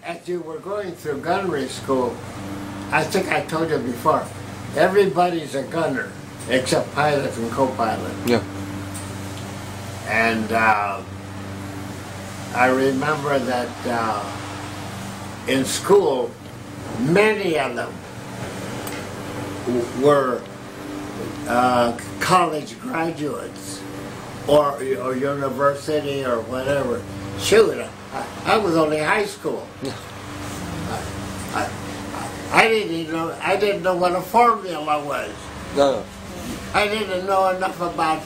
as you were going through gunnery school, I think I told you before, everybody's a gunner except pilot and co-pilot. Yeah. And I remember that in school, many of them were college graduates or university or whatever. Shoot, I was only high school. I didn't know what a formula was. No. I didn't know enough about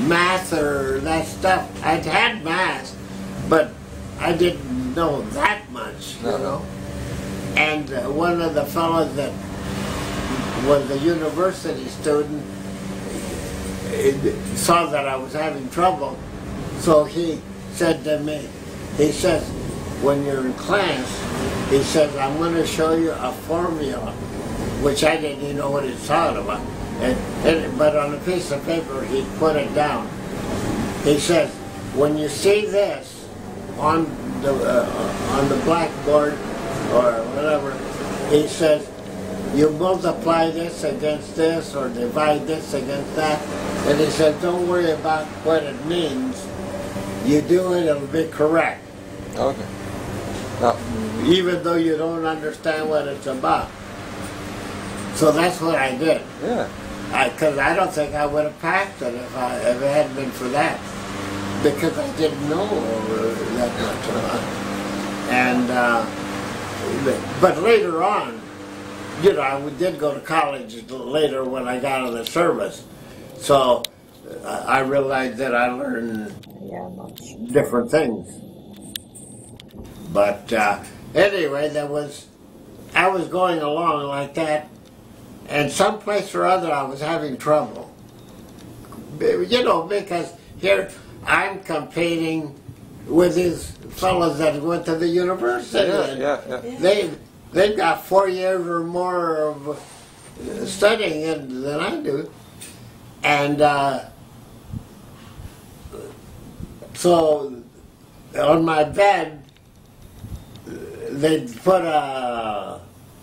math or that stuff. I'd had math, but I didn't know that much, you know. And one of the fellows that was a university student saw that I was having trouble, so he said to me, he says, when you're in class, he says, I'm going to show you a formula, which I didn't even know what he was talking about. But on a piece of paper, he put it down. He says, when you see this on the blackboard or whatever, he says, you multiply this against this or divide this against that. And he says, don't worry about what it means. You do it, it'll be correct. Okay. Now, even though you don't understand what it's about. So that's what I did. yeah. Because I don't think I would have passed it if it hadn't been for that. Because I didn't know that much about it. And, but later on, you know, I did go to college later when I got out of the service. So I realized that I learned different things. But anyway, I was going along like that, and someplace or other I was having trouble. You know, because here I'm competing with these fellows that went to the university. Yeah. They've got 4 years or more of studying than I do. And so on my bed, they'd put a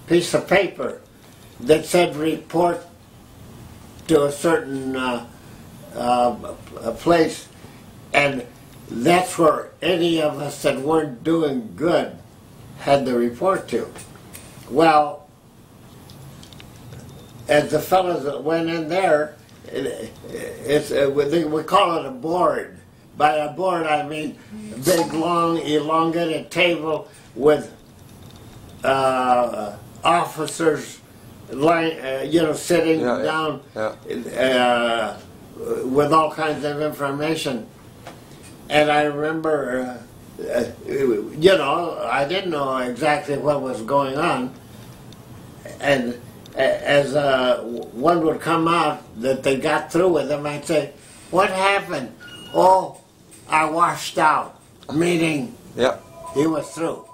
piece of paper that said report to a certain a place, and that's where any of us that weren't doing good had to report to. Well, as the fellows that went in there, we call it a board. By a board, I mean a big, long, elongated table with officers, sitting down with all kinds of information. And I remember, I didn't know exactly what was going on. And as one would come out that they got through with them, I'd say, what happened? Oh, I washed out, meaning he was through.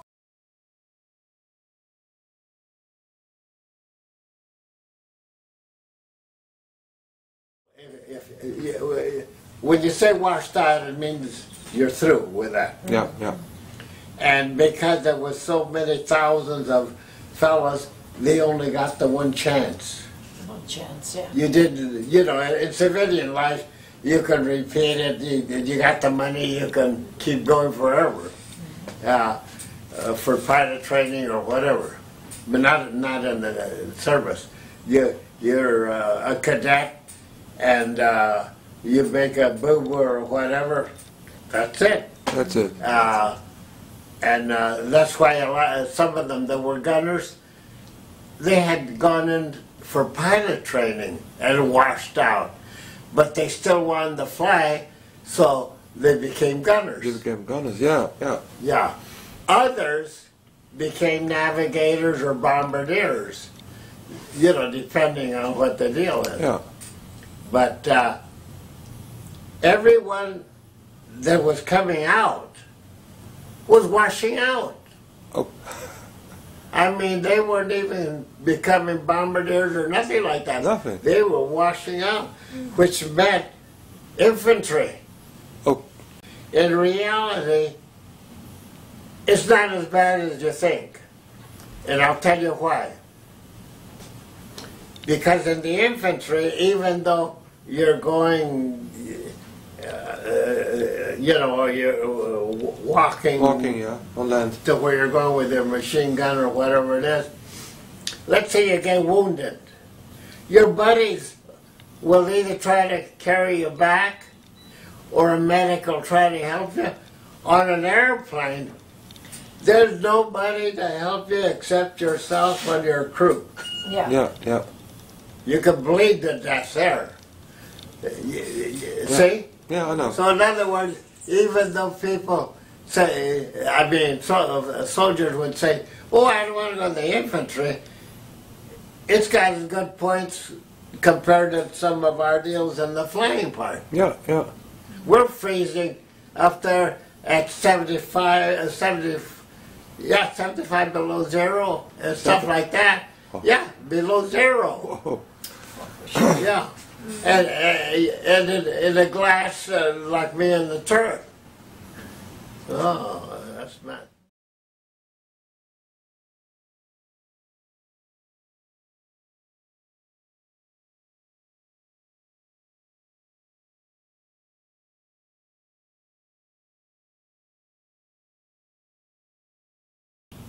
When you say washed out, it means you're through with that. Yeah. And because there was so many thousands of fellas, they only got the one chance. One chance, yeah. You didn't, in civilian life, you can repeat it, you got the money, you can keep going forever for pilot training or whatever, but not in the service. You're a cadet and you make a boo-boo or whatever, that's it. That's it. And that's why some of them that were gunners, they had gone in for pilot training and washed out. But they still wanted to fly, so they became gunners. They became gunners, yeah. Yeah. Others became navigators or bombardiers, depending on what the deal is. Yeah. But everyone that was coming out was washing out. Oh. I mean, they weren't even becoming bombardiers or nothing like that. Nothing. They were washing out, which meant infantry. Oh. In reality, It's not as bad as you think. And I'll tell you why. Because in the infantry, even though you're going, you know, you're walking, yeah, on land. to where you're going with your machine gun or whatever it is, let's say you get wounded. Your buddies will either try to carry you back or a medic will try to help you. On an airplane, there's nobody to help you except yourself and your crew. Yeah. Yeah, yeah. You can bleed to death there. See? Yeah, I know. So in other words, even though people say, I mean, soldiers would say, oh, I don't want to go to the infantry, it's got as good points compared to some of our deals in the flying part. Yeah, yeah. We're freezing up there at 75 below zero and stuff like that. Yeah, below zero. Whoa. Yeah. And in a glass like me in the turret. Oh, that's mad.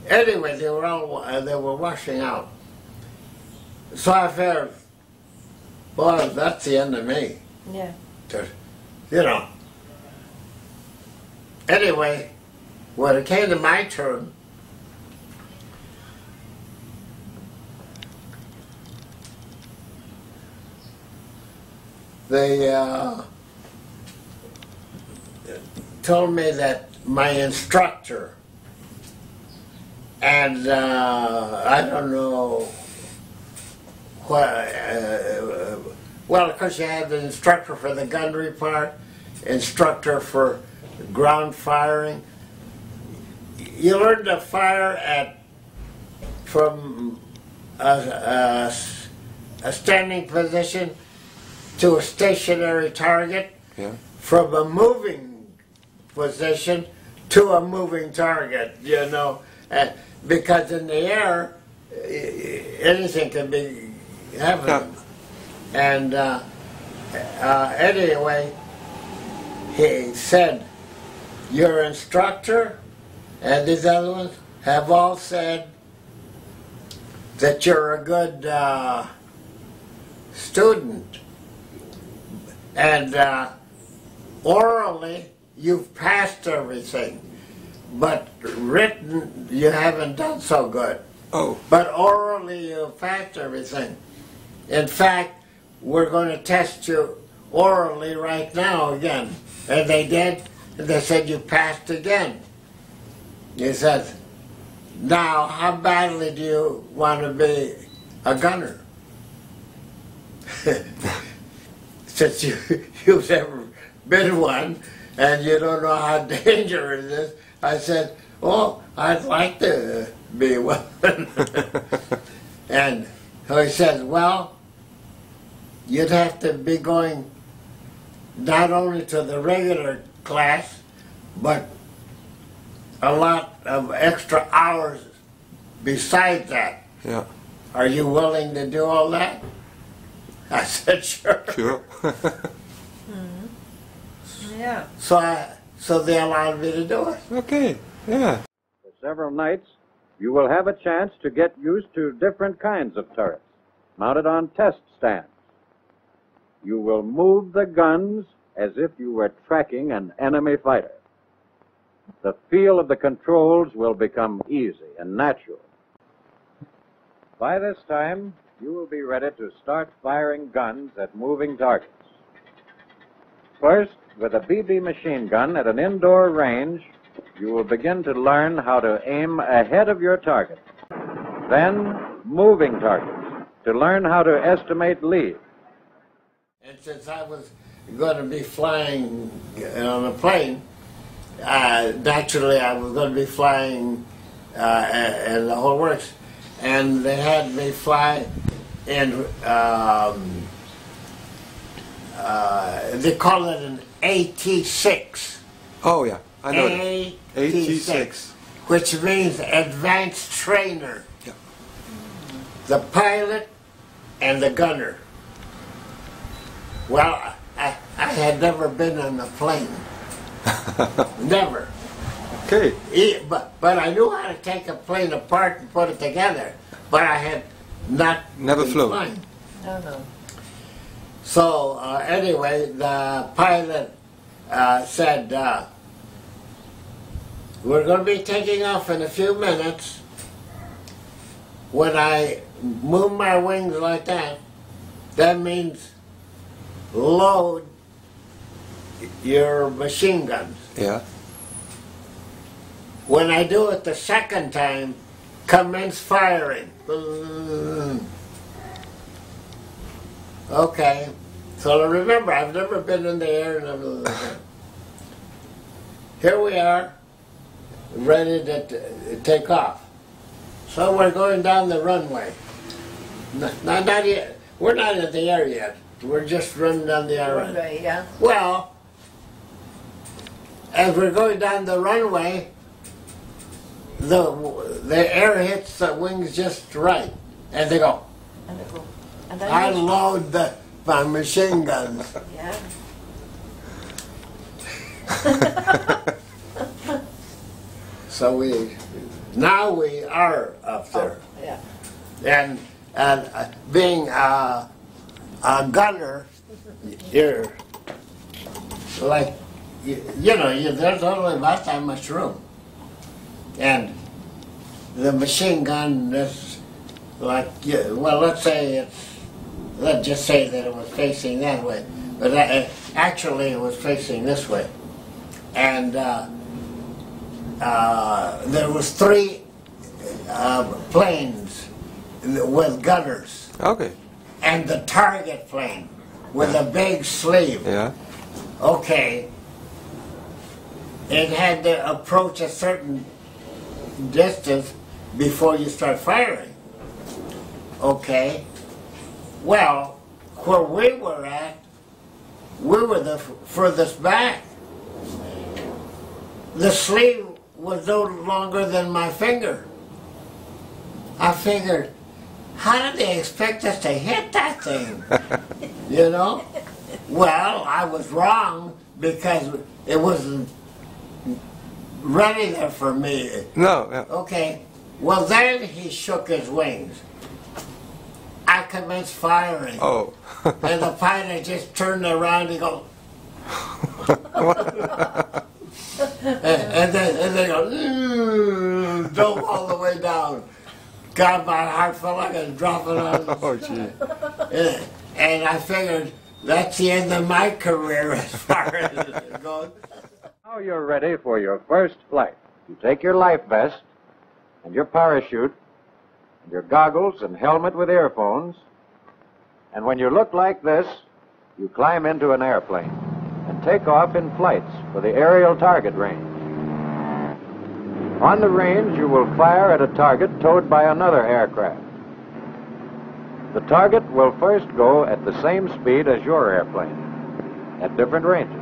Anyway, they were washing out. So I figured, boy, that's the end of me. Yeah. You know. Anyway, when it came to my turn, they told me that my instructor, and I don't know what, well, of course you have the instructor for the gunnery part, instructor for ground firing. You learn to fire from a standing position to a stationary target, Yeah. from a moving position to a moving target, you know. Because in the air, anything can be happening. And anyway, he said, your instructor and these other ones have all said that you're a good student. And orally, you've passed everything. But written, you haven't done so good. Oh. But orally, you've passed everything. In fact, we're going to test you orally right now again. And they did. And they said, you passed again. He says, now, how badly do you want to be a gunner? Since you've never been one, and you don't know how dangerous it is, I said, oh, I'd like to be one. And so he says, well, you'd have to be going not only to the regular class, but a lot of extra hours besides that. Yeah. Are you willing to do all that? I said, sure. Sure. Yeah. So they allowed me to do it. Okay. Yeah. For several nights, you will have a chance to get used to different kinds of turrets mounted on test stands. You will move the guns as if you were tracking an enemy fighter. The feel of the controls will become easy and natural. By this time, you will be ready to start firing guns at moving targets. First, with a BB machine gun at an indoor range, you will begin to learn how to aim ahead of your target. Then, moving targets, to learn how to estimate lead. And since I was going to be flying on a plane, naturally I was going to be flying and the whole works. And they had me fly in, they call it an AT-6. Oh, yeah. I know that. AT-6. 86. which means advanced trainer. Yeah. The pilot and the gunner. Well, I had never been on a plane. Never. Okay. But I knew how to take a plane apart and put it together. But I had not Never been flew. flying. No. So anyway, the pilot said, we're going to be taking off in a few minutes. When I move my wings like that, that means load your machine guns. Yeah. When I do it the second time, commence firing. Okay. So remember, I've never been in the air. Here we are, ready to take off. So we're going down the runway. Not yet. We're not in the air yet. We're just running down the air. Runway, yeah. Well, as we're going down the runway, the air hits the wings just right, and they go. And it will. And then I you- load my machine guns. Yeah. So now we are up there, Yeah. and being a gunner, you're like there's only about that much room, and the machine gun is like well, let's just say that it was facing that way, but actually it was facing this way, and there was 3 planes with gunners, Okay. and the target plane with a big sleeve. Yeah. Okay. It had to approach a certain distance before you start firing. Okay. Well, where we were at, we were the furthest back. The sleeve was no longer than my finger. I figured, how did they expect us to hit that thing? You know? Well, I was wrong because it wasn't ready there for me. No. Yeah. Okay. Well, then he shook his wings. I commenced firing. Oh. And the pilot just turned around and go. and they go, dove all the way down. God, my heart felt like I was dropping on. Oh, gee. And I figured that's the end of my career as far as it goes. Now you're ready for your first flight. You take your life vest and your parachute and your goggles and helmet with earphones, and when you look like this, you climb into an airplane and take off in flights for the aerial target range. On the range, you will fire at a target towed by another aircraft. The target will first go at the same speed as your airplane, at different ranges.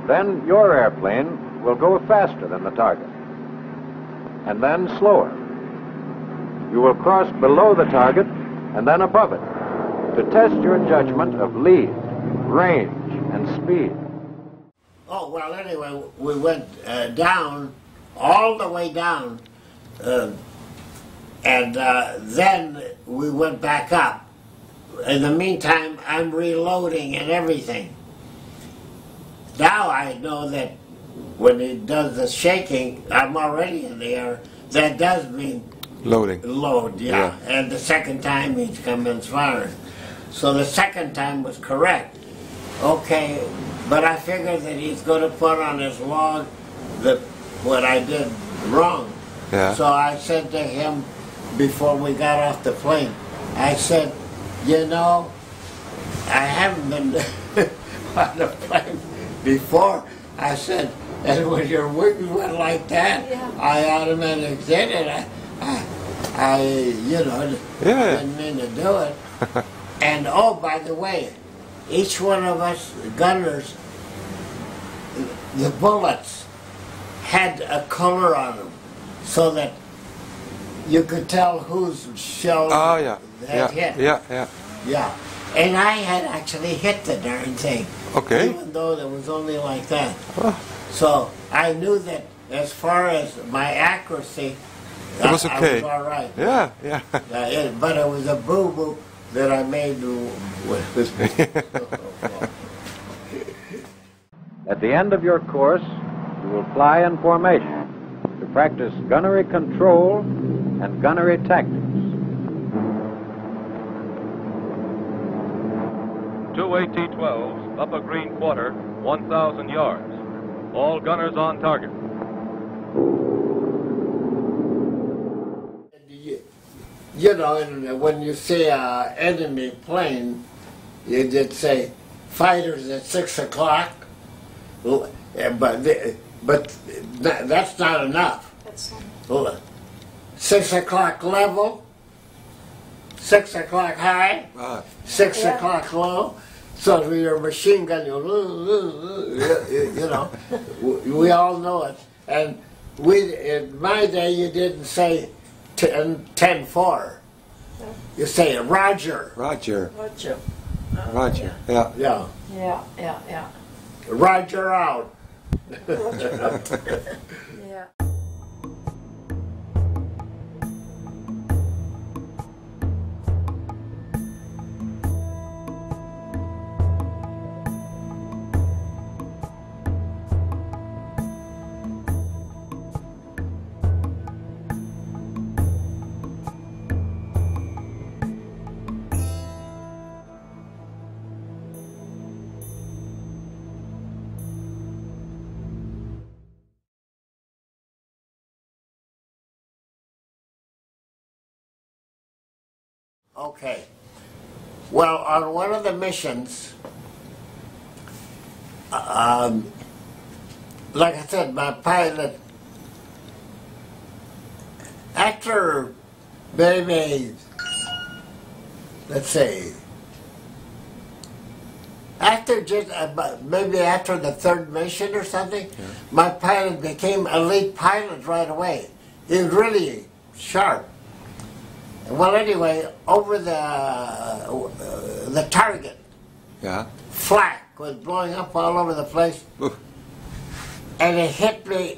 Then your airplane will go faster than the target, and then slower. You will cross below the target and then above it to test your judgment of lead, range, and speed. Oh, well, anyway, we went down, all the way down, and then we went back up. In the meantime, I'm reloading and everything. Now I know that when he does the shaking, I'm already in the air. That does mean Loading. load, yeah. And the second time he's commenced firing. So the second time was correct. Okay, but I figured that he's going to put on his log what I did wrong. Yeah. So I said to him before we got off the plane, I said, you know, I haven't been on the plane before. I said, and when your wings went like that, Yeah. I automatically did it. I didn't mean to do it. And oh, by the way, each one of us gunners, the bullets had a color on them, so that you could tell whose shell Oh, yeah. had Yeah, hit. yeah. Yeah. And I had actually hit the darn thing. Okay. Even though it was only like that. Oh, So I knew that as far as my accuracy, it was okay. I was all right. Yeah, yeah. But it was a boo-boo that I made with At the end of your course, you will fly in formation to practice gunnery control and gunnery tactics. 2 AT-12s, upper green quarter, 1,000 yards. All gunners on target. You know, and when you see an enemy plane, you just say fighters at 6 o'clock. But that's not enough. That's not. 6 o'clock level, 6 o'clock high, Ah, 6 Yeah. o'clock low. So your machine gun, you know, we all know it. And in my day, you didn't say 10-4. You say Roger. Roger. Roger. Roger. Yeah. Yeah. Yeah. Roger out. Yeah. Okay. Well, on one of the missions, like I said, my pilot, after maybe, let's say, after just maybe after the third mission or something, my pilot became elite pilot right away. He was really sharp. Well, anyway, over the target, Yeah. flak was blowing up all over the place, Oof. and it hit me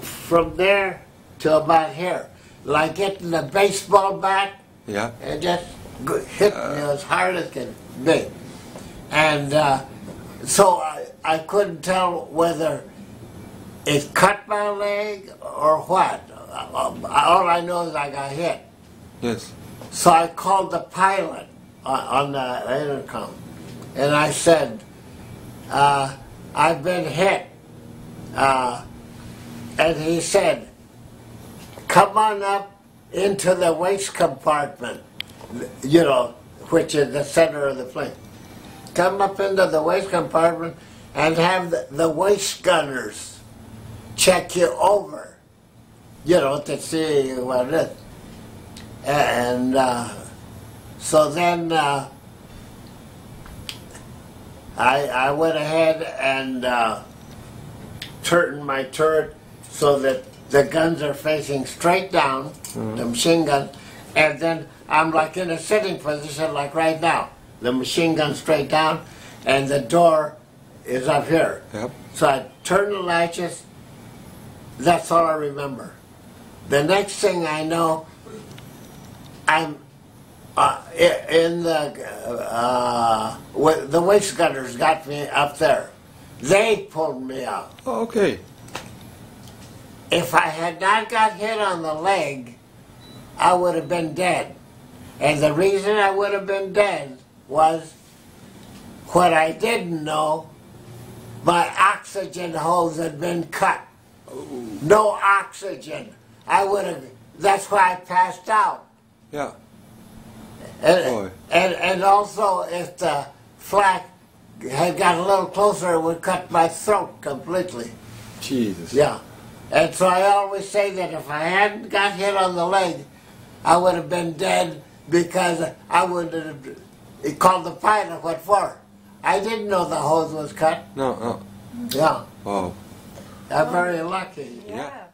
from there to about here, like hitting a baseball bat. Yeah. It just hit me as hard as could be. And so I couldn't tell whether it cut my leg or what. All I know is I got hit. Yes. So I called the pilot on the intercom, and I said, I've been hit. And he said, come on up into the waist compartment, you know, which is the center of the plane. Come up into the waist compartment and have the waist gunners check you over, you know, to see what it is. And so then I went ahead and turned my turret so that the guns are facing straight down, the machine gun, and then I'm like in a sitting position like right now. The machine gun straight down, and the door is up here. Yep. So I turn the latches. That's all I remember. The next thing I know, I'm in the waist gunners got me up there. They pulled me out. Oh, okay. If I had not got hit on the leg, I would have been dead. And the reason I would have been dead was what I didn't know, my oxygen hose had been cut. No oxygen. I would have, that's why I passed out. Yeah. And, Boy. and also, if the flak had got a little closer, it would cut my throat completely. Jesus. Yeah. And so I always say that if I hadn't got hit on the leg, I would have been dead because I would have, he called the pilot, what for? I didn't know the hose was cut. No, no. Yeah. Wow. I'm very lucky. Yeah.